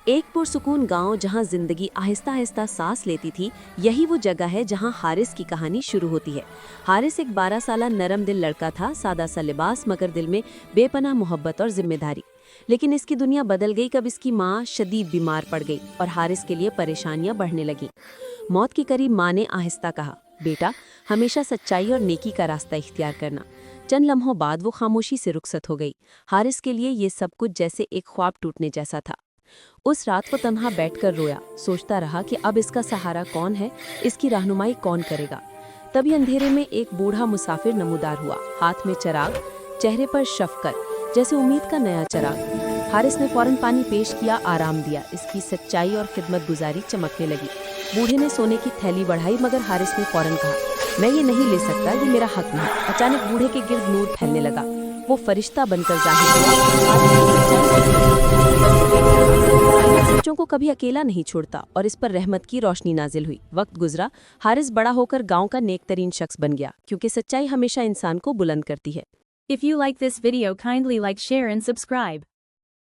ایک پرسکون گاؤں جہاں زندگی آہستہ آہستہ سانس لیتی تھی، یہی وہ جگہ ہے جہاں حارث کی کہانی شروع ہوتی ہے۔ حارث ایک 12 سالہ نرم دل لڑکا تھا، سادہ سا لباس مگر دل میں بے پناہ محبت اور ذمہ داری۔ لیکن اس کی دنیا بدل گئی کب اس کی ماں شدید بیمار پڑ گئی اور حارث کے لیے پریشانیاں بڑھنے لگیں۔ موت کے قریب ماں نے آہستہ کہا، بیٹا ہمیشہ سچائی اور نیکی کا راستہ اختیار کرنا۔ چند لمحوں بعد وہ خاموشی سے رخصت ہو گئی۔ حارث کے لیے یہ سب کچھ جیسے ایک خواب ٹوٹنے جیسا تھا۔ اس رات وہ تنہا بیٹھ کر رویا، سوچتا رہا کہ اب اس کا سہارا کون ہے، اس کی رہنمائی کون کرے گا۔ تبھی اندھیرے میں ایک بوڑھا مسافر نمودار ہوا، ہاتھ میں چراغ، چہرے پر شفقت، جیسے امید کا نیا چراغ۔ حارث نے فوراً پانی پیش کیا، آرام دیا، اس کی سچائی اور خدمت گزاری چمکنے لگی۔ بوڑھے نے سونے کی تھیلی بڑھائی مگر حارث نے فوراً کہا، میں یہ نہیں لے سکتا، یہ میرا حق نہیں۔ اچانک بوڑھے کے گرد نور پھیلنے لگا، وہ فرشتہ بن کر ظاہر ہوا۔ سچوں کو کبھی اکیلا نہیں چھوڑتا اور اس پر رحمت کی روشنی نازل ہوئی۔ وقت گزرا، حارث بڑا ہو کر گاؤں کا نیک ترین شخص بن گیا، کیونکہ سچائی ہمیشہ انسان کو بلند کرتی ہے۔ If you like this video, kindly like, share and subscribe.